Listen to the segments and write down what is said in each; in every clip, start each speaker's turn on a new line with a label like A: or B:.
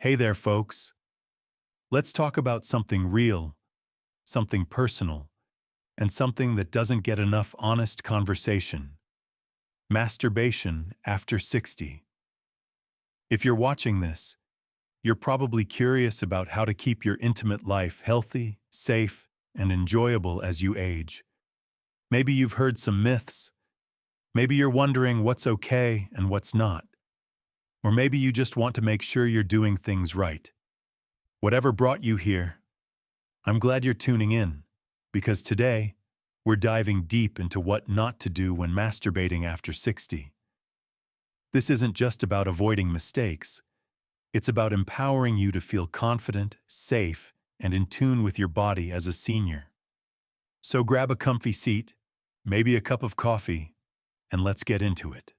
A: Hey there, folks. Let's talk about something real, something personal, and something that doesn't get enough honest conversation. Masturbation after 60. If you're watching this, you're probably curious about how to keep your intimate life healthy, safe, and enjoyable as you age. Maybe you've heard some myths. Maybe you're wondering what's okay and what's not. Or maybe you just want to make sure you're doing things right. Whatever brought you here, I'm glad you're tuning in, because today, we're diving deep into what not to do when masturbating after 60. This isn't just about avoiding mistakes. It's about empowering you to feel confident, safe, and in tune with your body as a senior. So grab a comfy seat, maybe a cup of coffee, and let's get into it.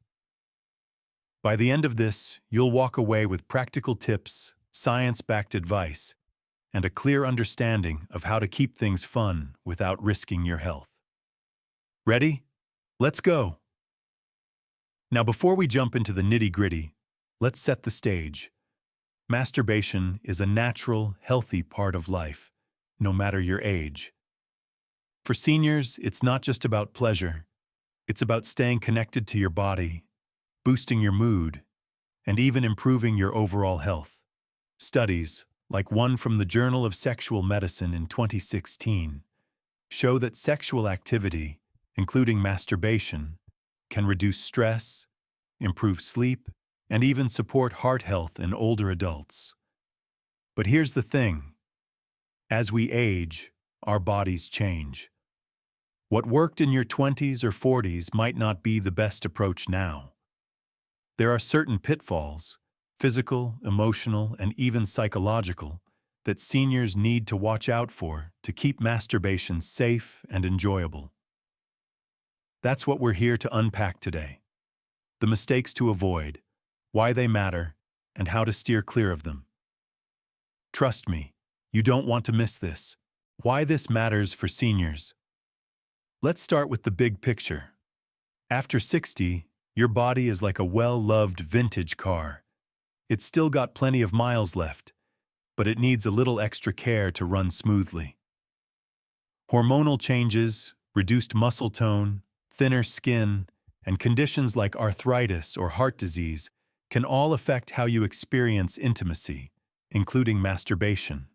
A: By the end of this, you'll walk away with practical tips, science-backed advice, and a clear understanding of how to keep things fun without risking your health. Ready? Let's go! Now, before we jump into the nitty-gritty, let's set the stage. Masturbation is a natural, healthy part of life, no matter your age. For seniors, it's not just about pleasure. It's about staying connected to your body, boosting your mood, and even improving your overall health. Studies, like one from the Journal of Sexual Medicine in 2016, show that sexual activity, including masturbation, can reduce stress, improve sleep, and even support heart health in older adults. But here's the thing. As we age, our bodies change. What worked in your 20s or 40s might not be the best approach now. There are certain pitfalls, physical, emotional, and even psychological, that seniors need to watch out for to keep masturbation safe and enjoyable. That's what we're here to unpack today. The mistakes to avoid, why they matter, and how to steer clear of them. Trust me, you don't want to miss this. Why this matters for seniors. Let's start with the big picture. After 60, your body is like a well-loved vintage car. It's still got plenty of miles left, but it needs a little extra care to run smoothly. Hormonal changes, reduced muscle tone, thinner skin, and conditions like arthritis or heart disease can all affect how you experience intimacy, including masturbation.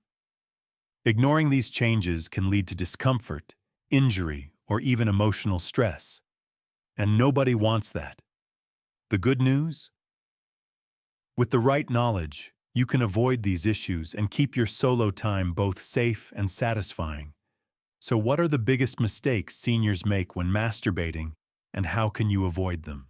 A: Ignoring these changes can lead to discomfort, injury, or even emotional stress. And nobody wants that. The good news? With the right knowledge, you can avoid these issues and keep your solo time both safe and satisfying. So what are the biggest mistakes seniors make when masturbating, and how can you avoid them?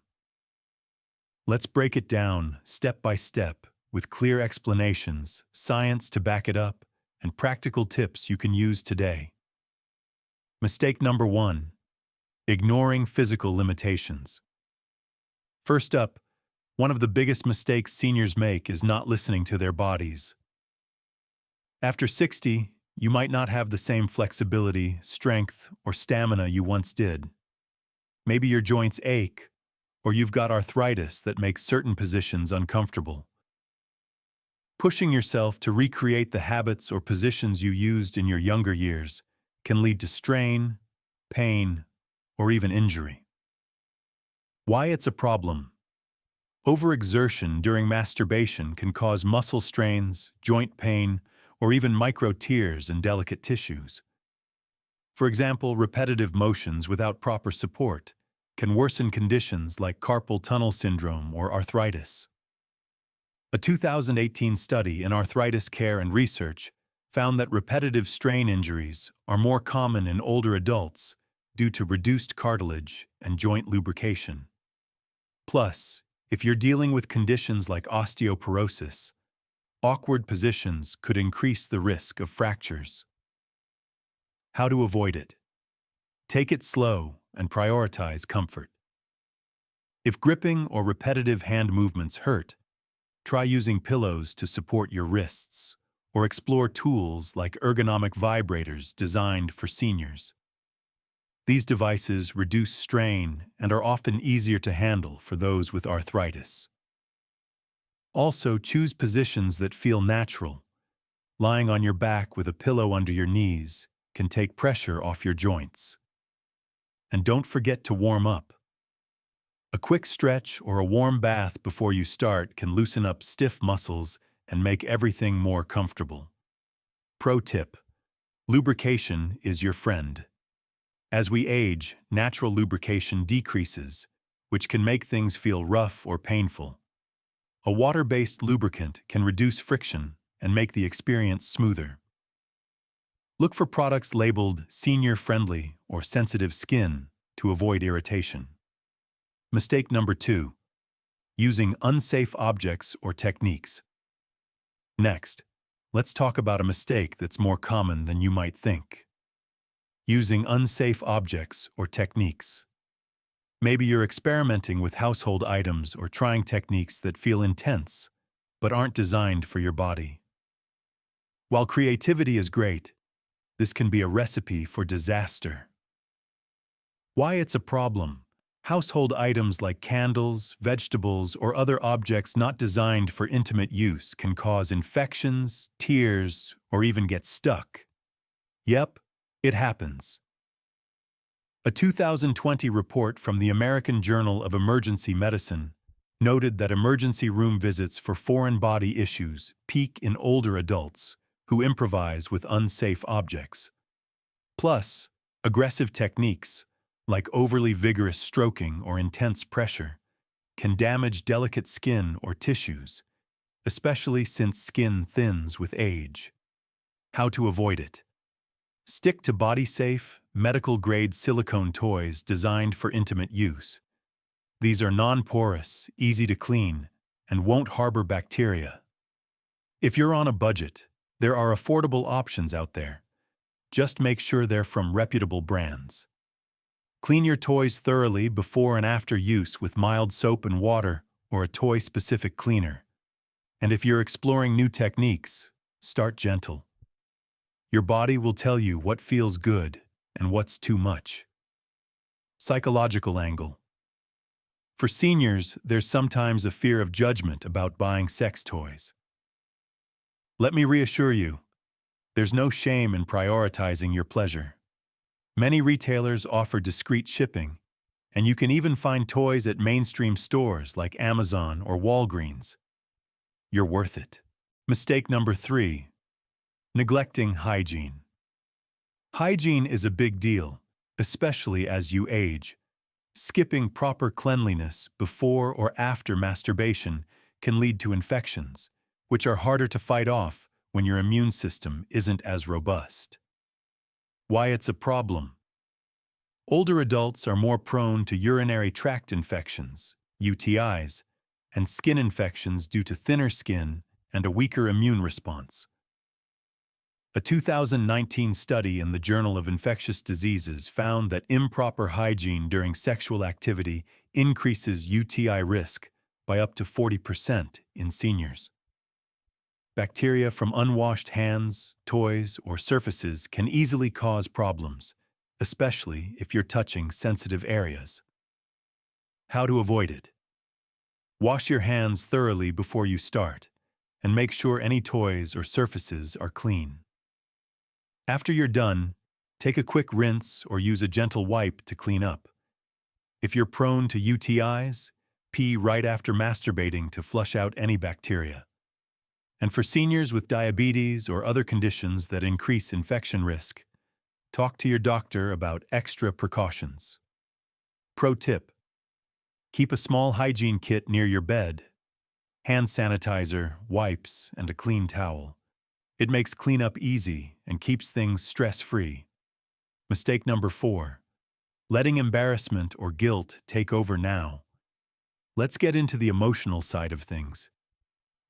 A: Let's break it down step by step with clear explanations, science to back it up, and practical tips you can use today. Mistake number 1: ignoring physical limitations. First up, one of the biggest mistakes seniors make is not listening to their bodies. After 60, you might not have the same flexibility, strength, or stamina you once did. Maybe your joints ache, or you've got arthritis that makes certain positions uncomfortable. Pushing yourself to recreate the habits or positions you used in your younger years can lead to strain, pain, or even injury. Why it's a problem? Overexertion during masturbation can cause muscle strains, joint pain, or even micro-tears in delicate tissues. For example, repetitive motions without proper support can worsen conditions like carpal tunnel syndrome or arthritis. A 2018 study in arthritis care and research found that repetitive strain injuries are more common in older adults due to reduced cartilage and joint lubrication. Plus, if you're dealing with conditions like osteoporosis, awkward positions could increase the risk of fractures. How to avoid it? Take it slow and prioritize comfort. If gripping or repetitive hand movements hurt, try using pillows to support your wrists, or explore tools like ergonomic vibrators designed for seniors. These devices reduce strain and are often easier to handle for those with arthritis. Also, choose positions that feel natural. Lying on your back with a pillow under your knees can take pressure off your joints. And don't forget to warm up. A quick stretch or a warm bath before you start can loosen up stiff muscles and make everything more comfortable. Pro tip: lubrication is your friend. As we age, natural lubrication decreases, which can make things feel rough or painful. A water-based lubricant can reduce friction and make the experience smoother. Look for products labeled senior-friendly or sensitive skin to avoid irritation. Mistake number 2: using unsafe objects or techniques. Next, let's talk about a mistake that's more common than you might think. Using unsafe objects or techniques. Maybe you're experimenting with household items or trying techniques that feel intense, but aren't designed for your body. While creativity is great, this can be a recipe for disaster. Why it's a problem: household items like candles, vegetables, or other objects not designed for intimate use can cause infections, tears, or even get stuck. Yep, it happens. A 2020 report from the American Journal of Emergency Medicine noted that emergency room visits for foreign body issues peak in older adults who improvise with unsafe objects. Plus, aggressive techniques, like overly vigorous stroking or intense pressure, can damage delicate skin or tissues, especially since skin thins with age. How to avoid it: stick to body-safe, medical-grade silicone toys designed for intimate use. These are non-porous, easy to clean, and won't harbor bacteria. If you're on a budget, there are affordable options out there. Just make sure they're from reputable brands. Clean your toys thoroughly before and after use with mild soap and water or a toy-specific cleaner. And if you're exploring new techniques, start gentle. Your body will tell you what feels good and what's too much. Psychological angle. For seniors, there's sometimes a fear of judgment about buying sex toys. Let me reassure you, there's no shame in prioritizing your pleasure. Many retailers offer discreet shipping, and you can even find toys at mainstream stores like Amazon or Walgreens. You're worth it. Mistake number 3: neglecting hygiene. Hygiene is a big deal, especially as you age. Skipping proper cleanliness before or after masturbation can lead to infections, which are harder to fight off when your immune system isn't as robust. Why it's a problem: older adults are more prone to urinary tract infections, UTIs, and skin infections due to thinner skin and a weaker immune response. A 2019 study in the Journal of Infectious Diseases found that improper hygiene during sexual activity increases UTI risk by up to 40% in seniors. Bacteria from unwashed hands, toys, or surfaces can easily cause problems, especially if you're touching sensitive areas. How to avoid it: wash your hands thoroughly before you start, and make sure any toys or surfaces are clean. After you're done, take a quick rinse or use a gentle wipe to clean up. If you're prone to UTIs, pee right after masturbating to flush out any bacteria. And for seniors with diabetes or other conditions that increase infection risk, talk to your doctor about extra precautions. Pro tip: keep a small hygiene kit near your bed: hand sanitizer, wipes, and a clean towel. It makes cleanup easy and keeps things stress-free. Mistake number 4: letting embarrassment or guilt take over now. Let's get into the emotional side of things.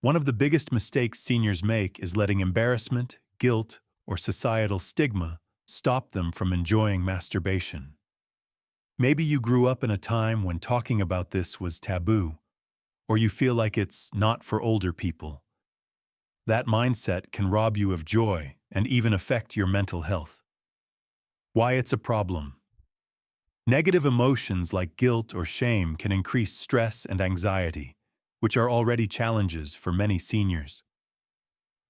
A: One of the biggest mistakes seniors make is letting embarrassment, guilt, or societal stigma stop them from enjoying masturbation. Maybe you grew up in a time when talking about this was taboo, or you feel like it's not for older people. That mindset can rob you of joy and even affect your mental health. Why it's a problem: negative emotions like guilt or shame can increase stress and anxiety, which are already challenges for many seniors.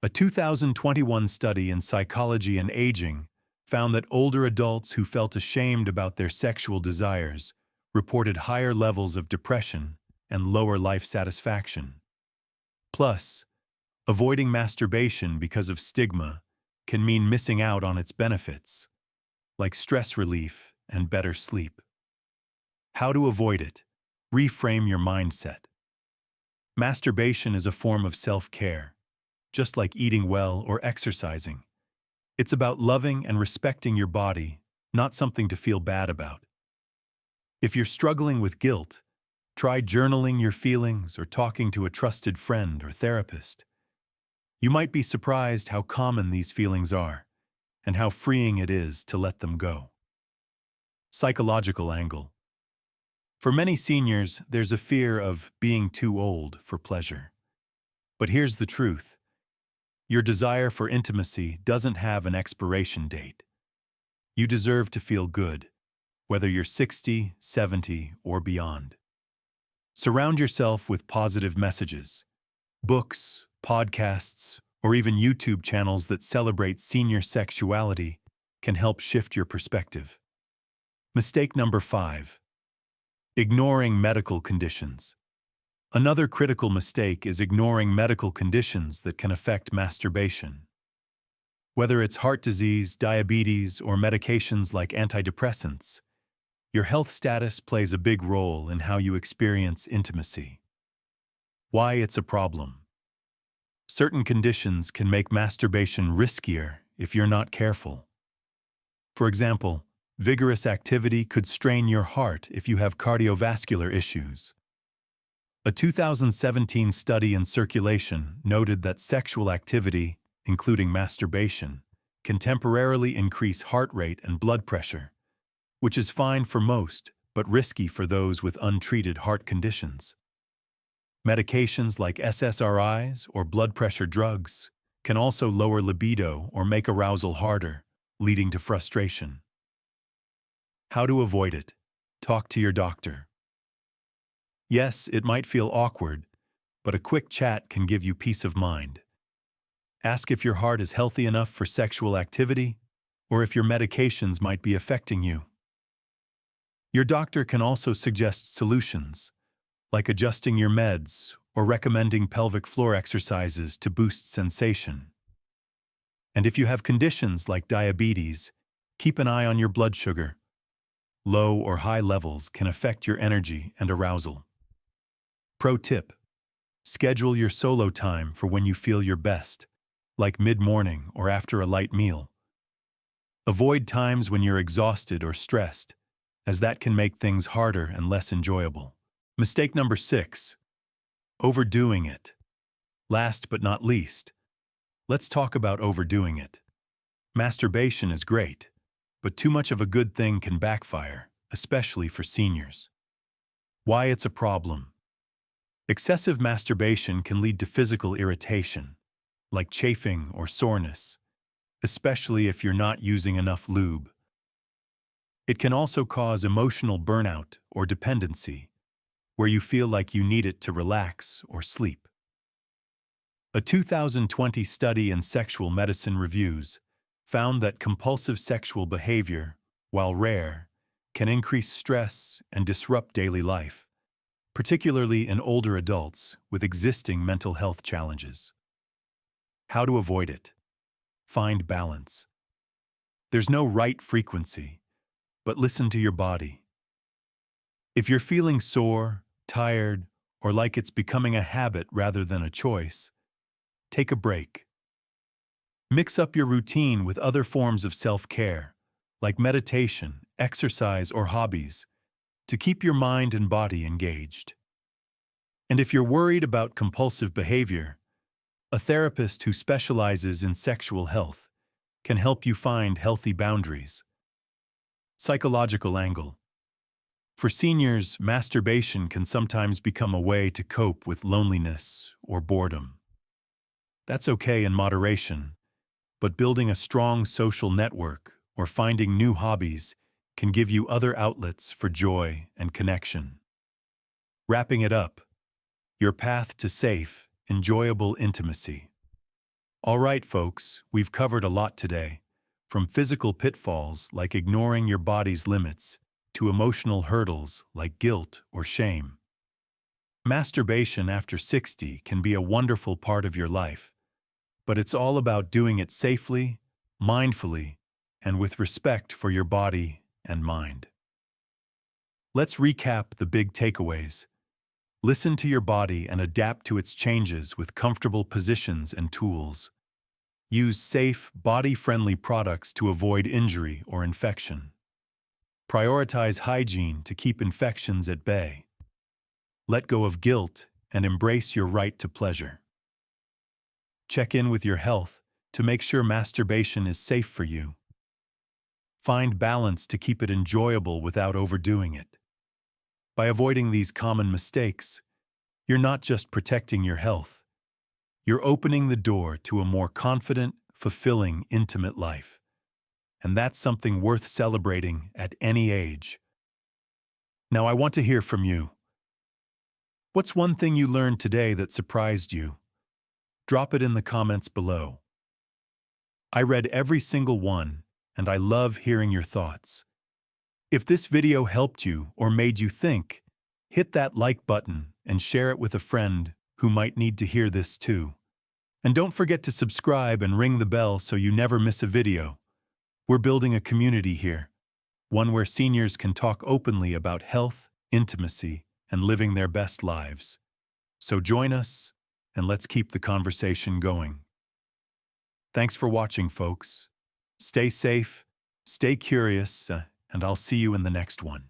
A: A 2021 study in Psychology and Aging found that older adults who felt ashamed about their sexual desires reported higher levels of depression and lower life satisfaction. Plus, avoiding masturbation because of stigma can mean missing out on its benefits, like stress relief and better sleep. How to avoid it? Reframe your mindset. Masturbation is a form of self-care, just like eating well or exercising. It's about loving and respecting your body, not something to feel bad about. If you're struggling with guilt, try journaling your feelings or talking to a trusted friend or therapist. You might be surprised how common these feelings are and how freeing it is to let them go. Psychological angle. For many seniors, there's a fear of being too old for pleasure. But here's the truth. Your desire for intimacy doesn't have an expiration date. You deserve to feel good, whether you're 60, 70, or beyond. Surround yourself with positive messages. Books, podcasts, or even YouTube channels that celebrate senior sexuality can help shift your perspective. Mistake number 5. Ignoring medical conditions. Another critical mistake is ignoring medical conditions that can affect masturbation. Whether it's heart disease, diabetes, or medications like antidepressants, your health status plays a big role in how you experience intimacy. Why it's a problem. Certain conditions can make masturbation riskier if you're not careful. For example, vigorous activity could strain your heart if you have cardiovascular issues. A 2017 study in Circulation noted that sexual activity, including masturbation, can temporarily increase heart rate and blood pressure, which is fine for most but risky for those with untreated heart conditions. Medications like SSRIs or blood pressure drugs can also lower libido or make arousal harder, leading to frustration. How to avoid it? Talk to your doctor. Yes, it might feel awkward, but a quick chat can give you peace of mind. Ask if your heart is healthy enough for sexual activity, or if your medications might be affecting you. Your doctor can also suggest solutions, like adjusting your meds or recommending pelvic floor exercises to boost sensation. And if you have conditions like diabetes, keep an eye on your blood sugar. Low or high levels can affect your energy and arousal. Pro tip: schedule your solo time for when you feel your best, like mid-morning or after a light meal. Avoid times when you're exhausted or stressed, as that can make things harder and less enjoyable. Mistake number 6. Overdoing it. Last but not least, let's talk about overdoing it. Masturbation is great, but too much of a good thing can backfire, especially for seniors. Why it's a problem. Excessive masturbation can lead to physical irritation, like chafing or soreness, especially if you're not using enough lube. It can also cause emotional burnout or dependency, where you feel like you need it to relax or sleep. A 2020 study in Sexual Medicine Reviews found that compulsive sexual behavior, while rare, can increase stress and disrupt daily life, particularly in older adults with existing mental health challenges. How to avoid it? Find balance. There's no right frequency, but listen to your body. If you're feeling sore, tired, or like it's becoming a habit rather than a choice, take a break. Mix up your routine with other forms of self-care, like meditation, exercise, or hobbies, to keep your mind and body engaged. And if you're worried about compulsive behavior, a therapist who specializes in sexual health can help you find healthy boundaries. Psychological angle. For seniors, masturbation can sometimes become a way to cope with loneliness or boredom. That's okay in moderation, but building a strong social network or finding new hobbies can give you other outlets for joy and connection. Wrapping it up, your path to safe, enjoyable intimacy. All right, folks, we've covered a lot today, from physical pitfalls like ignoring your body's limits to emotional hurdles like guilt or shame. Masturbation after 60 can be a wonderful part of your life, but it's all about doing it safely, mindfully, and with respect for your body and mind. Let's recap the big takeaways. Listen to your body and adapt to its changes with comfortable positions and tools. Use safe, body-friendly products to avoid injury or infection. Prioritize hygiene to keep infections at bay. Let go of guilt and embrace your right to pleasure. Check in with your health to make sure masturbation is safe for you. Find balance to keep it enjoyable without overdoing it. By avoiding these common mistakes, you're not just protecting your health, you're opening the door to a more confident, fulfilling, intimate life. And that's something worth celebrating at any age. Now I want to hear from you. What's one thing you learned today that surprised you? Drop it in the comments below. I read every single one, and I love hearing your thoughts. If this video helped you or made you think, hit that like button and share it with a friend who might need to hear this too. And don't forget to subscribe and ring the bell so you never miss a video. We're building a community here, one where seniors can talk openly about health, intimacy, and living their best lives. So join us, and let's keep the conversation going. Thanks for watching, folks. Stay safe, stay curious, and I'll see you in the next one.